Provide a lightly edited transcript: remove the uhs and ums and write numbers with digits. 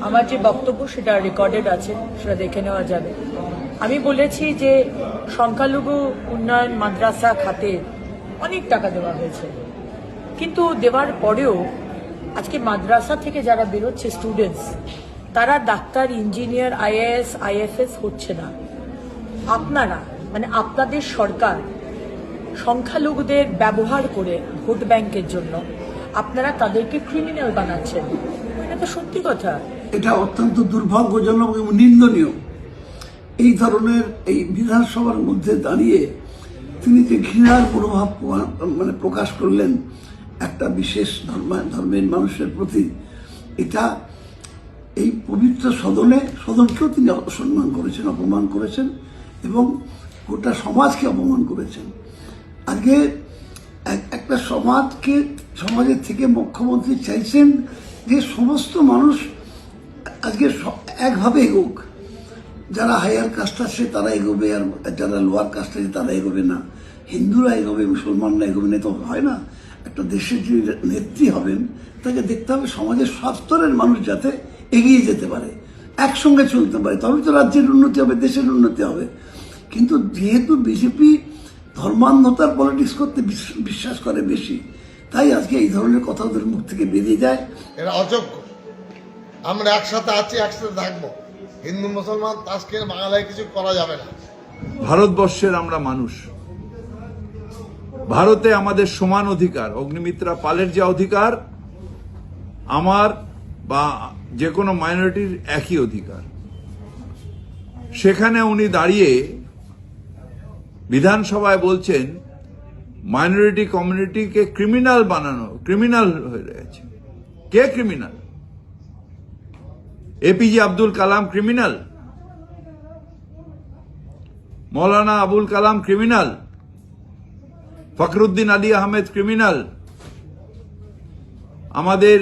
আমার যে বক্তব্য সেটা রেকর্ডেড আছে, সেটা দেখে নেওয়া যাবে। আমি বলেছি যে সংখ্যালঘু উন্নয়ন মাদ্রাসা খাতে অনেক টাকা দেওয়া হয়েছে, কিন্তু দেওয়ার পরেও আজকে মাদ্রাসা থেকে যারা বেরোচ্ছে স্টুডেন্টস, তারা ডাক্তার, ইঞ্জিনিয়ার, আইএএস, আইএফএস হচ্ছে না। আপনারা মানে আপনাদের সরকার সংখ্যালঘুদের ব্যবহার করে ভোট ব্যাংকের জন্য আপনারা তাদেরকে ক্রিমিনাল বানাচ্ছেন। এটা তো সত্যি কথা। এটা অত্যন্ত দুর্ভাগ্যজনক এবং নিন্দনীয়। এই ধরনের এই বিধানসভার মধ্যে দাঁড়িয়ে তিনি যে ঘৃণার মনোভাব প্রকাশ করলেন একটা বিশেষ ধর্মের মানুষের প্রতি, এটা এই পবিত্র সদনকেও তিনি অসম্মান করেছেন, অপমান করেছেন এবং গোটা সমাজকে অপমান করেছেন। আজকে একটা সমাজের থেকে মুখ্যমন্ত্রী চাইছেন যে সমস্ত মানুষ আজকে একভাবে এগোক। যারা হায়ার কাস্ট আছে তারা এগোবে, আর যারা লোয়ার কাস্ট আছে তারা এগোবে না। হিন্দুরা এগোবে, মুসলমানরা এগোবে না, তো হয় না। একটা দেশের যিনি নেত্রী হবেন তাকে দেখতে হবে সমাজের সব স্তরের মানুষ যাতে এগিয়ে যেতে পারে, একসঙ্গে চলতে পারে, তবে তো রাজ্যের উন্নতি হবে, দেশের উন্নতি হবে। কিন্তু যেহেতু বিজেপি ধর্মান্ধতার পলিটিক্স করতে বিশ্বাস করে বেশি, তাই আজকে এই ধরনের কথা ওদের মুখ থেকে বেরিয়ে যায়। এরা অযোগ্য। আমরা একসাথে আছি, একসাথে থাকবো। হিন্দু মুসলমান আজকে বাংলায় কিছু করা যাবে না। ভারতবর্ষের আমরা মানুষ, ভারতে আমাদের সমান অধিকার। অগ্নিমিত্রা পালের যে অধিকার, আমার বা যে কোনো মাইনরিটির একই অধিকার। সেখানে উনি দাঁড়িয়ে বিধানসভায় বলছেন মাইনরিটি কমিউনিটিকে ক্রিমিনাল বানানো, ক্রিমিনাল হয়ে রয়েছে। কে criminal? APJ Abdul Kalam criminal? Maulana Abul Kalam criminal? Fakhruddin Ali Ahmed criminal? আমাদের